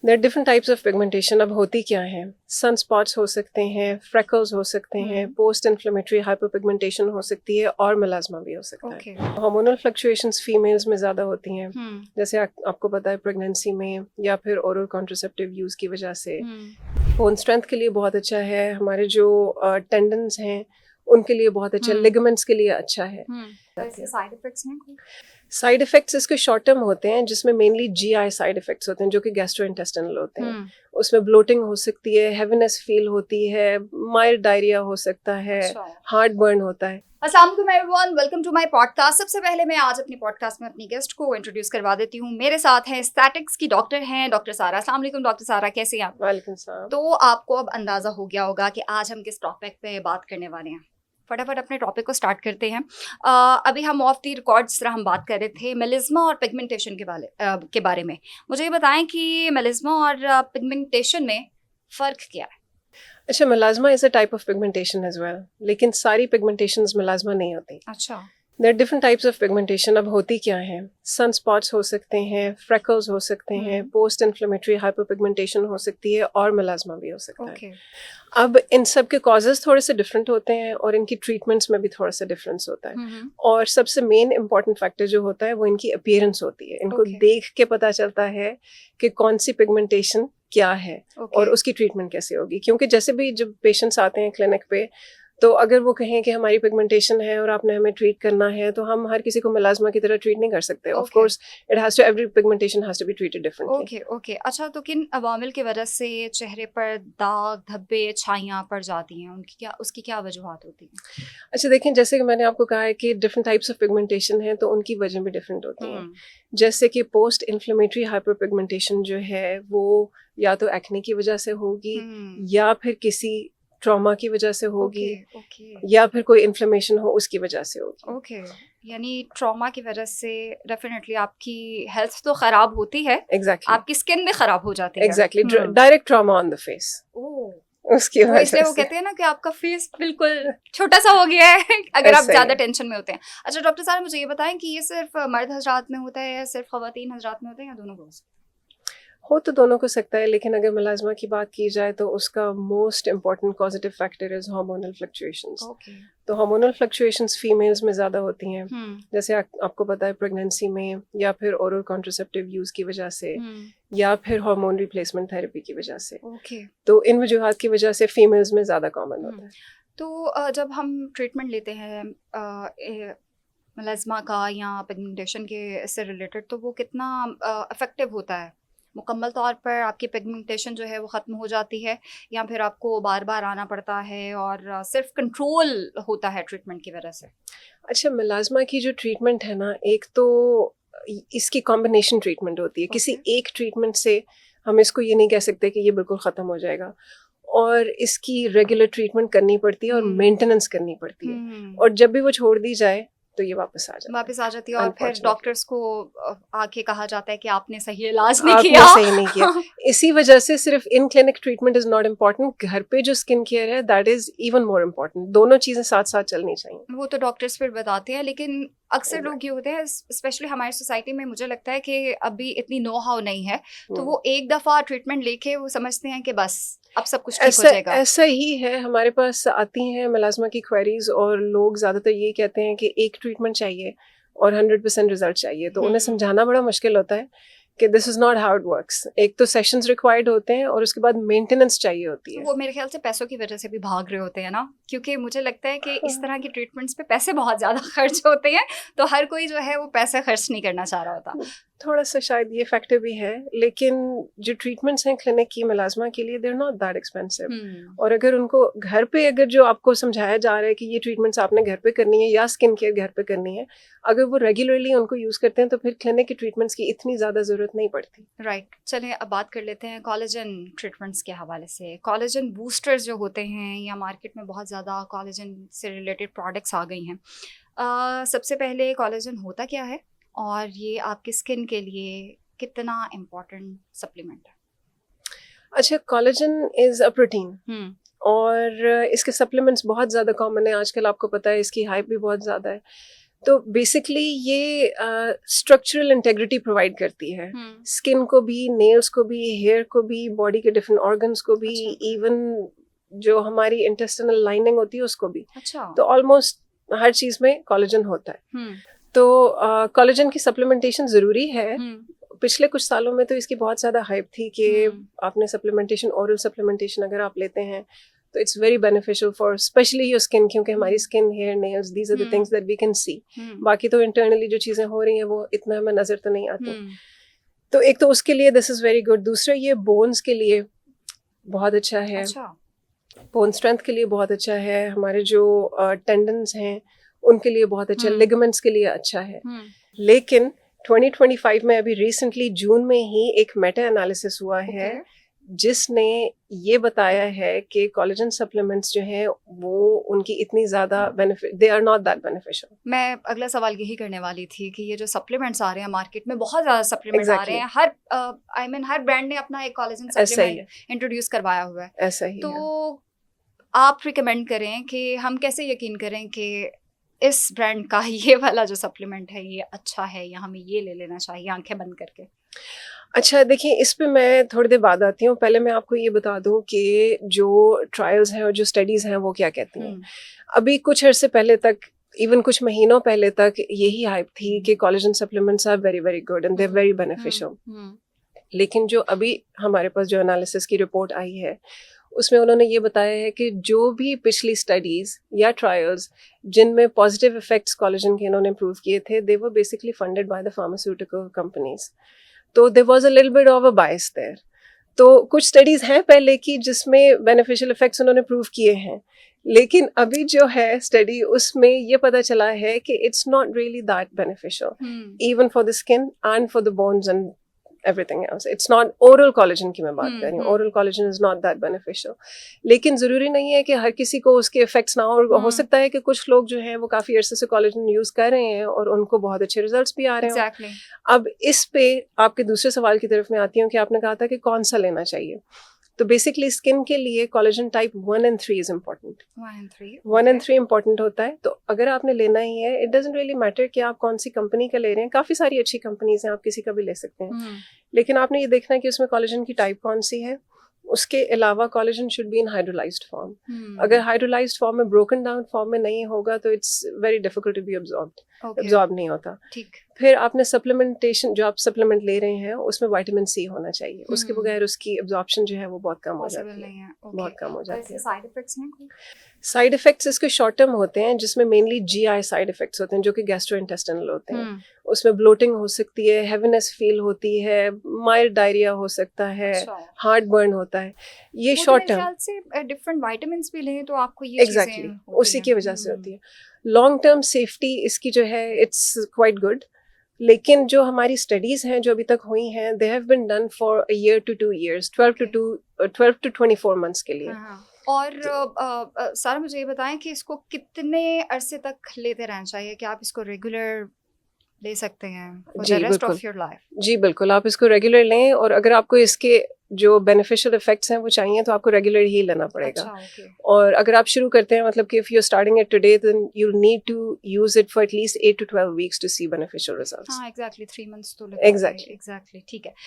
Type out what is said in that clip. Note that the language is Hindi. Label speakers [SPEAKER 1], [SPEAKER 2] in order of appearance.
[SPEAKER 1] There are different types of pigmentation. अब होती क्या है, सन स्पॉट्स हो सकते हैं, फ्रेकल्स हो सकते हैं, पोस्ट इन्फ्लेमेटरी हाइपरपिगमेंटेशन हो सकती है और मेलास्मा भी हो सकता है। हार्मोनल फ्लक्चुएशंस फीमेल्स में ज़्यादा होती हैं, जैसे आपको पता है प्रेगनेंसी में या फिर ओरल कॉन्ट्रासेप्टिव यूज़ की वजह से। बोन स्ट्रेंथ के लिए बहुत अच्छा है, हमारे जो टेंडन्स हैं उनके लिए बहुत अच्छा, लिगामेंट्स के लिए अच्छा है।
[SPEAKER 2] साइड इफेक्ट्स हैं?
[SPEAKER 1] साइड इफेक्ट्स इसके शॉर्ट टर्म होते हैं, जिसमें मेनली जीआई साइड इफेक्ट्स होते हैं जो कि गैस्ट्रोइंटेस्टिनल होते हैं। उसमें ब्लोटिंग हो सकती है, हेवीनेस फील होती है, माइल्ड डायरिया हो सकता है, हार्ट बर्न होता है।
[SPEAKER 2] अस्सलाम वालेकुम everyone, welcome to my podcast. सबसे पहले मैं आज अपनी पॉडकास्ट में अपनी गेस्ट को इंट्रोड्यूस करवा देती हूँ। मेरे साथ हैं एस्थेटिक्स की डॉक्टर हैं डॉक्टर सारा। अस्सलाम वालेकुम डॉक्टर सारा, कैसे हैं आप?
[SPEAKER 1] वालेकुम सलाम।
[SPEAKER 2] तो आपको अब अंदाजा हो गया होगा कि आज हम किस टॉपिक पे बात करने वाले हैं। फटाफट अपने टॉपिक को स्टार्ट करते हैं। अभी हम ऑफ द रिकॉर्ड जिस तरह हम बात कर रहे थे मेलिस्मा और पिगमेंटेशन के बारे में। मुझे ये बताएं कि मेलिस्मा और पिगमेंटेशन में फ़र्क क्या है?
[SPEAKER 1] अच्छा, melasma is a type of pigmentation as well, लेकिन सारी पिगमेंटेशंस मेलास्मा नहीं होती।
[SPEAKER 2] अच्छा,
[SPEAKER 1] there are different types of pigmentation. अब होती क्या है, सन स्पॉट्स हो सकते हैं, फ्रेकल्स हो सकते हैं, पोस्ट इन्फ्लेमेटरी हाइपरपिगमेंटेशन हो सकती है और मेलास्मा भी हो सकता है। अब इन सब के कॉजेज थोड़े से डिफरेंट होते हैं और इनकी ट्रीटमेंट्स में भी थोड़ा सा डिफरेंस होता है। और सबसे मेन इंपॉर्टेंट फैक्टर जो होता है वो इनकी अपीयरेंस होती है। इनको देख के पता चलता है कि कौन सी पिगमेंटेशन क्या है और उसकी ट्रीटमेंट कैसे होगी। क्योंकि जैसे भी जब पेशेंट्स आते हैं क्लिनिक पे, तो अगर वो कहें कि हमारी पिगमेंटेशन है और आपने हमें ट्रीट करना है, तो हम हर किसी को मेलास्मा की तरह ट्रीट नहीं कर सकते। Of course it has to, every pigmentation has to be treated differently.
[SPEAKER 2] Okay. अच्छा, तो किन अवामिल की वजह से चेहरे पर दाग, धब्बे, छाइयाँ पड़ जाती हैं? उसकी क्या वजूहात होती हैं?
[SPEAKER 1] अच्छा देखें, जैसे कि मैंने आपको कहा है कि डिफरेंट टाइप्स ऑफ पिगमेंटेशन है, तो उनकी वजह भी डिफरेंट होती हैं। जैसे कि पोस्ट इन्फ्लेमेटरी हाइपरपिगमेंटेशन जो है वो या तो एक्ने की वजह से होगी या फिर किसी ट्रॉमा की वजह से होगी, या फिर कोई इन्फ्लेमेशन हो उसकी वजह से होगी।
[SPEAKER 2] यानी ट्रॉमा की वजह से डेफिनेटली आपकी हेल्थ तो खराब होती है।
[SPEAKER 1] एग्जैक्टली,
[SPEAKER 2] आपकी स्किन भी खराब हो जाती है।
[SPEAKER 1] Exactly, direct trauma on the face. उसकी
[SPEAKER 2] वजह से वो कहते हैं ना कि आपका फेस बिल्कुल छोटा सा हो गया है अगर आप ज्यादा टेंशन में होते हैं। अच्छा डॉक्टर साहब, मुझे ये बताएं कि ये सिर्फ मर्द हजरात में होता है या सिर्फ खवातीन हजरात में होता है या दोनों को?
[SPEAKER 1] हो तो दोनों को सकता है, लेकिन अगर मेलास्मा की बात की जाए तो उसका most important positive factor is hormonal fluctuations. तो हार्मोनल फ्लक्चुएशंस फीमेल्स में ज़्यादा होती हैं, जैसे आपको पता है प्रेगनेंसी में या फिर ओरल कॉन्ट्रासेप्टिव यूज़ की वजह से या फिर हार्मोन रिप्लेसमेंट थेरेपी की वजह से। तो इन वजूहात की वजह से फीमेल्स में ज़्यादा कॉमन होता है।
[SPEAKER 2] तो जब हम ट्रीटमेंट लेते हैं मेलास्मा का या पिगमेंटेशन के से रिलेटेड, तो वो कितना इफेक्टिव होता है? मुकम्मल तौर पर आपकी पिगमेंटेशन जो है वो ख़त्म हो जाती है या फिर आपको बार बार आना पड़ता है और सिर्फ कंट्रोल होता है ट्रीटमेंट की वजह से?
[SPEAKER 1] अच्छा, मेलास्मा की जो ट्रीटमेंट है ना, एक तो इसकी कॉम्बिनेशन ट्रीटमेंट होती है। किसी एक ट्रीटमेंट से हम इसको ये नहीं कह सकते कि ये बिल्कुल ख़त्म हो जाएगा, और इसकी रेगुलर ट्रीटमेंट करनी पड़ती है और मेंटेनेंस करनी पड़ती है। और जब भी वो छोड़ दी जाए तो ये वापस आ जाती है।
[SPEAKER 2] और फिर डॉक्टर्स को आके कहा जाता है कि आपने सही इलाज नहीं किया।
[SPEAKER 1] सही नहीं किया। इसी वजह से सिर्फ in clinic treatment is not important, घर पे जो स्किन केयर है that is even more important. दोनों चीजें साथ साथ चलनी चाहिए।
[SPEAKER 2] वो तो डॉक्टर्स फिर बताते हैं, लेकिन अक्सर लोग ये होते हैं, स्पेशली हमारी सोसाइटी में, मुझे लगता है कि अभी इतनी नो हाउ नहीं है, तो वो एक दफा ट्रीटमेंट लेके वो समझते हैं कि बस अब सब कुछ ठीक हो जाएगा।
[SPEAKER 1] ऐसा ही है, हमारे पास आती हैं मेलास्मा की क्वेरीज और लोग ज्यादातर ये कहते हैं कि एक ट्रीटमेंट चाहिए और 100% रिजल्ट चाहिए। तो उन्हें समझाना बड़ा मुश्किल होता है कि this is not how it works. एक तो सेशंस रिक्वायर्ड होते हैं और उसके बाद मेंटेनेंस चाहिए होती है।
[SPEAKER 2] वो मेरे ख्याल से पैसों की वजह से भी भाग रहे होते हैं ना, क्योंकि मुझे लगता है कि इस तरह की ट्रीटमेंट्स पे पैसे बहुत ज्यादा खर्च होते हैं, तो हर कोई जो है वो पैसे खर्च नहीं करना चाह रहा होता।
[SPEAKER 1] थोड़ा सा शायद ये फैक्टर भी है, लेकिन जो ट्रीटमेंट्स हैं क्लिनिक की मेलास्मा के लिए, they are not that expensive. और अगर उनको घर पे, अगर जो आपको समझाया जा रहा है कि ये ट्रीटमेंट्स आपने घर पे करनी है या स्किन केयर घर पे करनी है, अगर वो रेगुलरली उनको यूज करते हैं तो फिर क्लिनिक की ट्रीटमेंट्स की इतनी ज्यादा जरूरत नहीं पड़ती।
[SPEAKER 2] राइट। चलिए अब बात कर लेते हैं कोलेजन ट्रीटमेंट्स के हवाले से। कोलेजन बूस्टर्स जो होते हैं, या मार्केट में बहुत ज़्यादा कोलेजन से रिलेटेड प्रोडक्ट्स आ गई हैं। सबसे पहले कोलेजन होता क्या है और ये आपकी स्किन के लिए कितना इम्पोर्टेंट सप्लीमेंट है?
[SPEAKER 1] अच्छा, कोलेजन इज अ प्रोटीन और इसके सप्लीमेंट्स बहुत ज़्यादा कॉमन है आजकल। आपको पता है इसकी हाइप भी बहुत ज़्यादा है। तो बेसिकली ये स्ट्रक्चरल इंटेग्रिटी प्रोवाइड करती है, स्किन को भी, नेल्स को भी, हेयर को भी, बॉडी के डिफरेंट ऑर्गन्स को भी, इवन जो हमारी इंटेस्टिनल लाइनिंग होती है उसको भी। तो ऑलमोस्ट हर चीज में कोलेजन होता है। तो कोलेजन की सप्लीमेंटेशन जरूरी है। पिछले कुछ सालों में तो इसकी बहुत ज्यादा हाइप थी कि आपने सप्लीमेंटेशन, ओरल सप्लीमेंटेशन अगर आप लेते हैं तो it's very beneficial for specially your skin, क्योंकि हमारी skin, hair, nails, these are the things that we can see. बाकी तो इंटरनली जो चीजें हो रही हैं वो इतना हमें नजर तो नहीं आती। तो एक तो उसके लिए दिस इज वेरी गुड। दूसरा ये बोन्स के लिए बहुत अच्छा है, बोन स्ट्रेंथ के लिए बहुत अच्छा है, हमारे जो टेंडन्स हैं उनके लिए बहुत अच्छा, लिगामेंट्स के लिए अच्छा है। लेकिन 2025 में अभी रिसेंटली जून में ही एक मेटा एनालिसिस हुआ है जिसने ये बताया है कि कोलेजन सप्लीमेंट्स जो हैं वो उनकी इतनी ज़्यादा benefit, they are not that beneficial.
[SPEAKER 2] मैं अगला सवाल यही करने वाली थी कि ये जो सप्लीमेंट्स आ रहे हैं मार्केट में, बहुत ज़्यादा सप्लीमेंट्स आ रहे हैं, हर हर ब्रांड ने अपना एक कोलेजन सप्लीमेंट इंट्रोड्यूस करवाया हुआ है।
[SPEAKER 1] ऐसा ही
[SPEAKER 2] तो आप रिकमेंड करें कि हम कैसे यकीन करें कि इस ब्रांड का ये वाला जो सप्लीमेंट है ये अच्छा है या हमें ये ले लेना चाहिए आंखें बंद करके?
[SPEAKER 1] अच्छा देखिए, इस पे मैं थोड़ी देर बाद आती हूँ। पहले मैं आपको ये बता दूँ कि जो ट्रायल्स हैं और जो स्टडीज़ हैं वो क्या कहती हैं। अभी कुछ अर्से पहले तक, इवन कुछ महीनों पहले तक यही हाइप थी कि collagen supplements are very very good and they are very beneficial. लेकिन जो अभी हमारे पास जो एनालिसिस की रिपोर्ट आई है उसमें उन्होंने ये बताया है कि जो भी पिछली स्टडीज़ या ट्रायल्स जिनमें पॉजिटिव इफेक्ट्स कोलेजन के इन्होंने प्रूव किए थे, they were basically funded by the pharmaceutical companies. तो there was a little bit of a bias there. तो कुछ स्टडीज़ हैं पहले की जिसमें बेनिफिशियल इफेक्ट्स उन्होंने प्रूव किए हैं, लेकिन अभी जो है स्टडी उसमें ये पता चला है कि it's not really that beneficial even for the skin and for the bones and everything else. It's not oral collagen की मैं बात कर रही हूँ। Oral collagen is not that beneficial. लेकिन ज़रूरी नहीं है कि हर किसी को उसके इफेक्ट्स ना हो, और हो सकता है कि कुछ लोग जो हैं वो काफ़ी अरसे से कोलेजन यूज़ कर रहे हैं और उनको बहुत अच्छे रिजल्ट्स भी आ रहे हैं। अब इस पे आपके दूसरे सवाल की तरफ मैं आती हूँ कि आपने कहा था कि कौन सा लेना चाहिए। तो बेसिकली स्किन के लिए collagen type 1 and 3 is important. 1 and 3 important होता है। तो अगर आपने लेना ही है, इट डजंट रियली मैटर कि आप कौन सी कंपनी का ले रहे हैं। काफ़ी सारी अच्छी कंपनीज हैं, आप किसी का भी ले सकते हैं, लेकिन आपने ये देखना है कि उसमें कोलेजन की टाइप कौन सी है। उसके अलावा collagen should be in hydrolysed form. अगर हाइड्रोलाइज्ड फॉर्म में, ब्रोकन डाउन फॉर्म में नहीं होगा तो it's very difficult to be absorb नहीं होता। फिर आपने सप्लीमेंटेशन, जो आप सप्लीमेंट ले रहे हैं उसमें विटामिन सी होना चाहिए, उसके बगैर उसकी एब्जॉर्प्शन जो है वो बहुत कम हो जाती है, बहुत कम हो जाती है।
[SPEAKER 2] साइड इफेक्ट्स हैं?
[SPEAKER 1] साइड इफेक्ट्स इसके शॉर्ट टर्म होते हैं जिसमें मेनली जीआई साइड इफेक्ट्स होते हैं जो कि गैस्ट्रोइंटेस्टाइनल होते हैं। उसमें ब्लोटिंग हो सकती है, हेवीनेस फील होती है, माइल्ड डायरिया हो सकता है, हार्ट बर्न होता है। ये शॉर्ट टर्म
[SPEAKER 2] से डिफरेंट विटामिन्स भी लें तो आपको ये
[SPEAKER 1] एग्जैक्टली उसी की वजह से होती है। लॉन्ग टर्म सेफ्टी इसकी जो है इट्स क्वाइट गुड, लेकिन जो हमारी स्टडीज़ हैं जो अभी तक हुई हैं, they have been done for a year to 2 years, 12 to 24 months के लिए।
[SPEAKER 2] और सारा मुझे ये बताएं कि इसको कितने अरसे तक लेते रहना चाहिए कि आप इसको रेगुलर ले सकते हैं for the rest of your life?
[SPEAKER 1] जी बिल्कुल, आप इसको रेगुलर लें, और अगर आपको इसके जो बेनिफिशियल इफेक्ट्स हैं वो चाहिए तो आपको रेगुलर ही लेना पड़ेगा। और अगर आप शुरू करते हैं, मतलब कि if you are starting it today, then you need to use it for at least 8 to 12 weeks to see beneficial results.
[SPEAKER 2] हाँ, एग्जैक्टली 3 months तो लगेगा।
[SPEAKER 1] एग्जैक्टली
[SPEAKER 2] ठीक है।